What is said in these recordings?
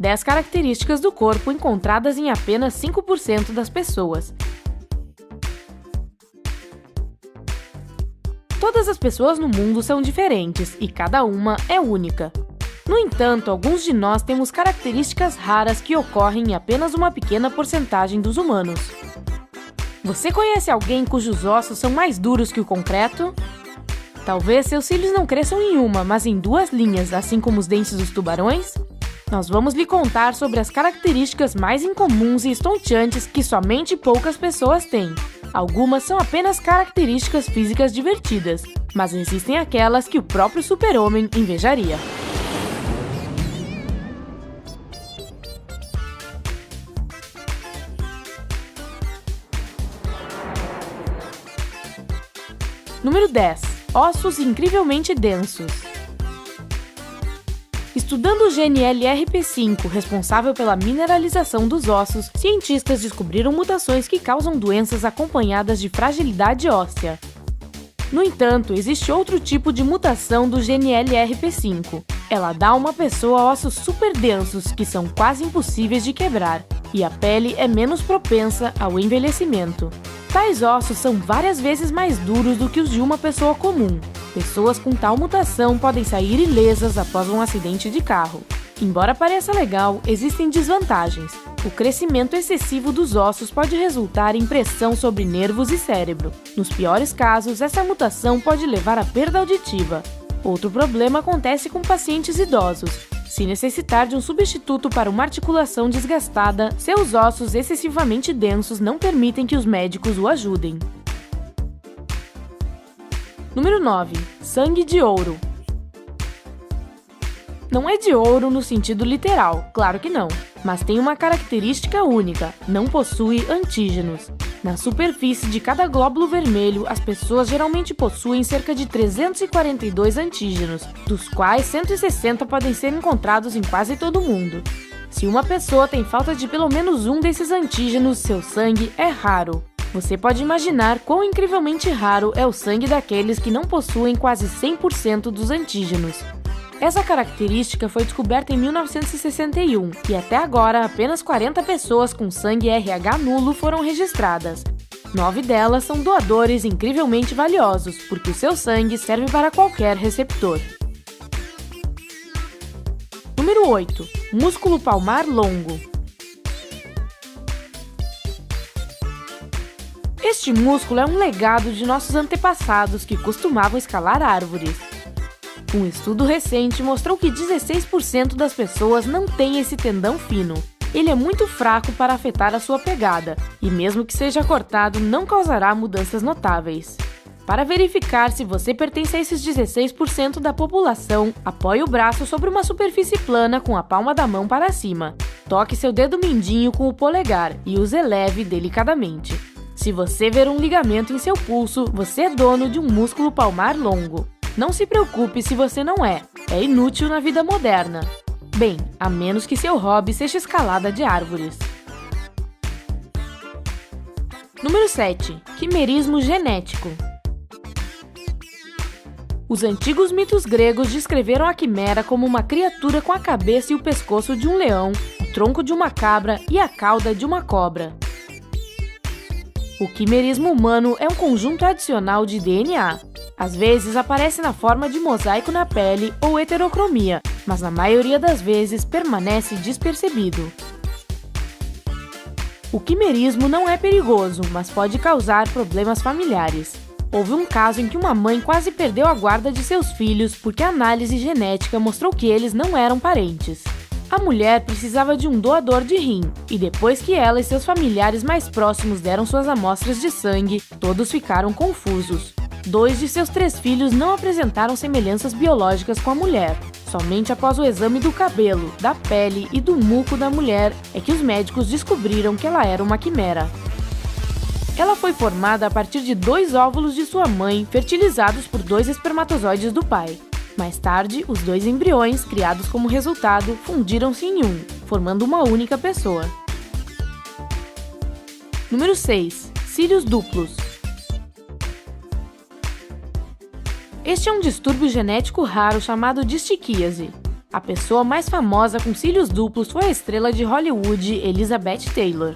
10 características do corpo encontradas em apenas 5% das pessoas. Todas as pessoas no mundo são diferentes e cada uma é única. No entanto, alguns de nós temos características raras que ocorrem em apenas uma pequena porcentagem dos humanos. Você conhece alguém cujos ossos são mais duros que o concreto? Talvez seus cílios não cresçam em uma, mas em 2 linhas, assim como os dentes dos tubarões? Nós vamos lhe contar sobre as características mais incomuns e estonteantes que somente poucas pessoas têm. Algumas são apenas características físicas divertidas, mas existem aquelas que o próprio super-homem invejaria. Número 10. Ossos incrivelmente densos. Estudando o gene LRP5, responsável pela mineralização dos ossos, cientistas descobriram mutações que causam doenças acompanhadas de fragilidade óssea. No entanto, existe outro tipo de mutação do gene LRP5. Ela dá a uma pessoa ossos super densos que são quase impossíveis de quebrar, e a pele é menos propensa ao envelhecimento. Tais ossos são várias vezes mais duros do que os de uma pessoa comum. Pessoas com tal mutação podem sair ilesas após um acidente de carro. Embora pareça legal, existem desvantagens. O crescimento excessivo dos ossos pode resultar em pressão sobre nervos e cérebro. Nos piores casos, essa mutação pode levar à perda auditiva. Outro problema acontece com pacientes idosos. Se necessitar de um substituto para uma articulação desgastada, seus ossos excessivamente densos não permitem que os médicos o ajudem. Número 9. Sangue de ouro. Não é de ouro no sentido literal, claro que não, mas tem uma característica única: não possui antígenos. Na superfície de cada glóbulo vermelho, as pessoas geralmente possuem cerca de 342 antígenos, dos quais 160 podem ser encontrados em quase todo o mundo. Se uma pessoa tem falta de pelo menos um desses antígenos, seu sangue é raro. Você pode imaginar quão incrivelmente raro é o sangue daqueles que não possuem quase 100% dos antígenos. Essa característica foi descoberta em 1961 e até agora apenas 40 pessoas com sangue RH nulo foram registradas. 9 delas são doadores incrivelmente valiosos, porque o seu sangue serve para qualquer receptor. Número 8. Músculo palmar longo. Este músculo é um legado de nossos antepassados que costumavam escalar árvores. Um estudo recente mostrou que 16% das pessoas não têm esse tendão fino. Ele é muito fraco para afetar a sua pegada, e mesmo que seja cortado, não causará mudanças notáveis. Para verificar se você pertence a esses 16% da população, apoie o braço sobre uma superfície plana com a palma da mão para cima. Toque seu dedo mindinho com o polegar e os eleve delicadamente. Se você ver um ligamento em seu pulso, você é dono de um músculo palmar longo. Não se preocupe se você não é inútil na vida moderna. Bem, a menos que seu hobby seja escalada de árvores. Número 7. Quimerismo genético. Os antigos mitos gregos descreveram a quimera como uma criatura com a cabeça e o pescoço de um leão, o tronco de uma cabra e a cauda de uma cobra. O quimerismo humano é um conjunto adicional de DNA. Às vezes aparece na forma de mosaico na pele ou heterocromia, mas na maioria das vezes permanece despercebido. O quimerismo não é perigoso, mas pode causar problemas familiares. Houve um caso em que uma mãe quase perdeu a guarda de seus filhos porque a análise genética mostrou que eles não eram parentes. A mulher precisava de um doador de rim, e depois que ela e seus familiares mais próximos deram suas amostras de sangue, todos ficaram confusos. 2 de seus 3 filhos não apresentaram semelhanças biológicas com a mulher. Somente após o exame do cabelo, da pele e do muco da mulher é que os médicos descobriram que ela era uma quimera. Ela foi formada a partir de 2 óvulos de sua mãe, fertilizados por 2 espermatozoides do pai. Mais tarde, os 2 embriões, criados como resultado, fundiram-se em um, formando uma única pessoa. Número 6. Cílios duplos. Este é um distúrbio genético raro chamado distiquíase. A pessoa mais famosa com cílios duplos foi a estrela de Hollywood, Elizabeth Taylor.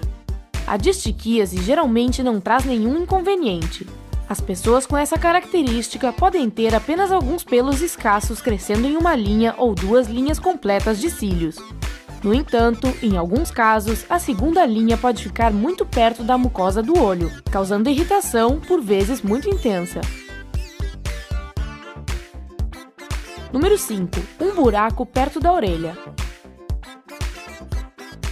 A distiquíase geralmente não traz nenhum inconveniente. As pessoas com essa característica podem ter apenas alguns pelos escassos crescendo em uma linha ou duas linhas completas de cílios. No entanto, em alguns casos, a segunda linha pode ficar muito perto da mucosa do olho, causando irritação, por vezes muito intensa. Número 5. Um buraco perto da orelha.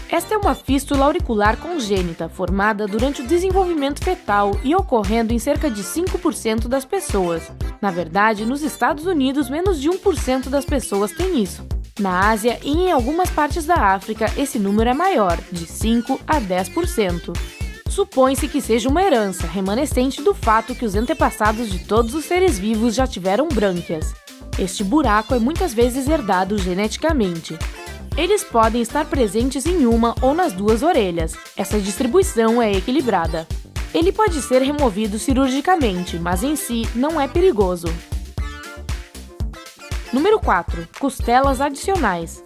Esta é uma fístula auricular congênita, formada durante o desenvolvimento fetal e ocorrendo em cerca de 5% das pessoas. Na verdade, nos Estados Unidos, menos de 1% das pessoas tem isso. Na Ásia e em algumas partes da África, esse número é maior, de 5 a 10%. Supõe-se que seja uma herança, remanescente do fato que os antepassados de todos os seres vivos já tiveram brânquias. Este buraco é muitas vezes herdado geneticamente. Eles podem estar presentes em uma ou nas duas orelhas. Essa distribuição é equilibrada. Ele pode ser removido cirurgicamente, mas em si não é perigoso. Número 4. Costelas adicionais.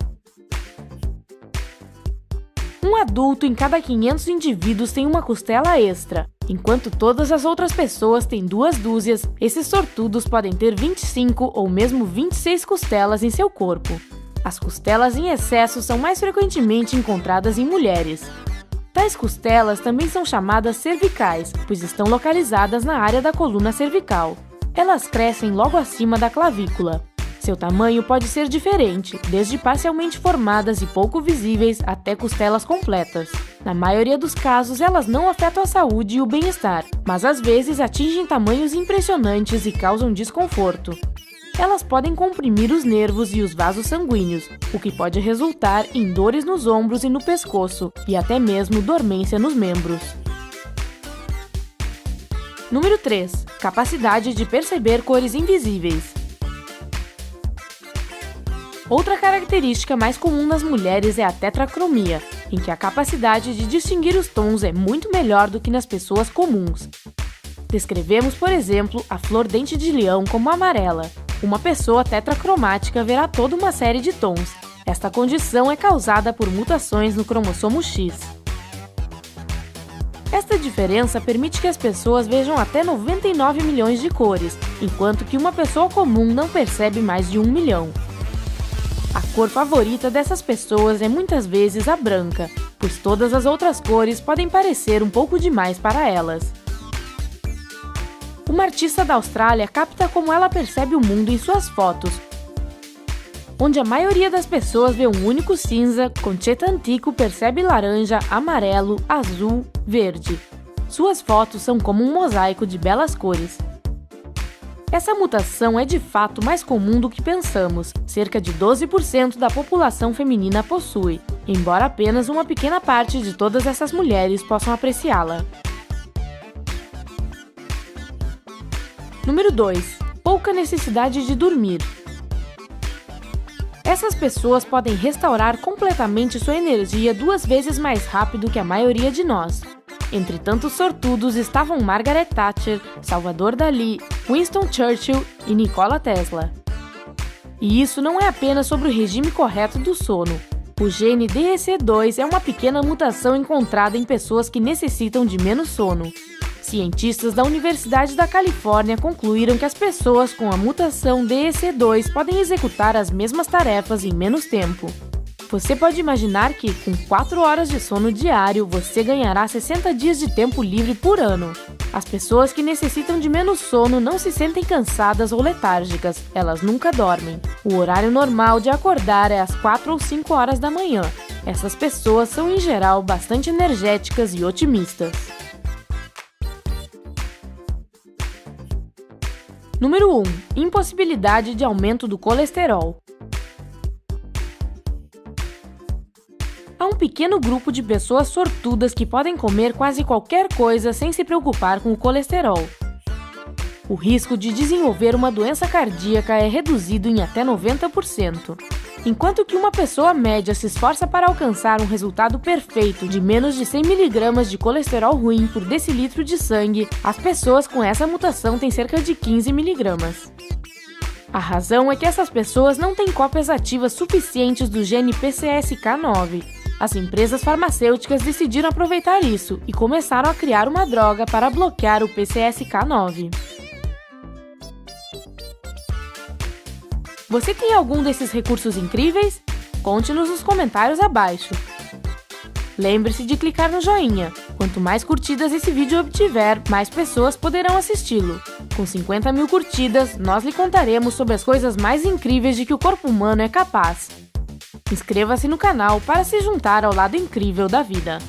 Um adulto em cada 500 indivíduos tem uma costela extra. Enquanto todas as outras pessoas têm 2 dúzias, esses sortudos podem ter 25 ou mesmo 26 costelas em seu corpo. As costelas em excesso são mais frequentemente encontradas em mulheres. Tais costelas também são chamadas cervicais, pois estão localizadas na área da coluna cervical. Elas crescem logo acima da clavícula. Seu tamanho pode ser diferente, desde parcialmente formadas e pouco visíveis até costelas completas. Na maioria dos casos, elas não afetam a saúde e o bem-estar, mas às vezes atingem tamanhos impressionantes e causam desconforto. Elas podem comprimir os nervos e os vasos sanguíneos, o que pode resultar em dores nos ombros e no pescoço, e até mesmo dormência nos membros. Número 3. Capacidade de perceber cores invisíveis. Outra característica mais comum nas mulheres é a tetracromia, em que a capacidade de distinguir os tons é muito melhor do que nas pessoas comuns. Descrevemos, por exemplo, a flor dente de leão como amarela. Uma pessoa tetracromática verá toda uma série de tons. Esta condição é causada por mutações no cromossomo X. Esta diferença permite que as pessoas vejam até 99 milhões de cores, enquanto que uma pessoa comum não percebe mais de 1 milhão. A cor favorita dessas pessoas é muitas vezes a branca, pois todas as outras cores podem parecer um pouco demais para elas. Uma artista da Austrália capta como ela percebe o mundo em suas fotos, onde a maioria das pessoas vê um único cinza, Concheta Antico percebe laranja, amarelo, azul, verde. Suas fotos são como um mosaico de belas cores. Essa mutação é de fato mais comum do que pensamos, cerca de 12% da população feminina possui, embora apenas uma pequena parte de todas essas mulheres possam apreciá-la. Número 2. Pouca necessidade de dormir. Essas pessoas podem restaurar completamente sua energia 2 vezes mais rápido que a maioria de nós. Entre tantos sortudos estavam Margaret Thatcher, Salvador Dalí, Winston Churchill e Nikola Tesla. E isso não é apenas sobre o regime correto do sono. O gene DEC2 é uma pequena mutação encontrada em pessoas que necessitam de menos sono. Cientistas da Universidade da Califórnia concluíram que as pessoas com a mutação DEC2 podem executar as mesmas tarefas em menos tempo. Você pode imaginar que, com 4 horas de sono diário, você ganhará 60 dias de tempo livre por ano. As pessoas que necessitam de menos sono não se sentem cansadas ou letárgicas, elas nunca dormem. O horário normal de acordar é às 4 ou 5 horas da manhã. Essas pessoas são, em geral, bastante energéticas e otimistas. Número 1. Impossibilidade de aumento do colesterol. Há um pequeno grupo de pessoas sortudas que podem comer quase qualquer coisa sem se preocupar com o colesterol. O risco de desenvolver uma doença cardíaca é reduzido em até 90%. Enquanto que uma pessoa média se esforça para alcançar um resultado perfeito de menos de 100 mg de colesterol ruim por decilitro de sangue, as pessoas com essa mutação têm cerca de 15 mg. A razão é que essas pessoas não têm cópias ativas suficientes do gene PCSK9. As empresas farmacêuticas decidiram aproveitar isso e começaram a criar uma droga para bloquear o PCSK9. Você tem algum desses recursos incríveis? Conte-nos nos comentários abaixo. Lembre-se de clicar no joinha. Quanto mais curtidas esse vídeo obtiver, mais pessoas poderão assisti-lo. Com 50 mil curtidas, nós lhe contaremos sobre as coisas mais incríveis de que o corpo humano é capaz. Inscreva-se no canal para se juntar ao lado incrível da vida.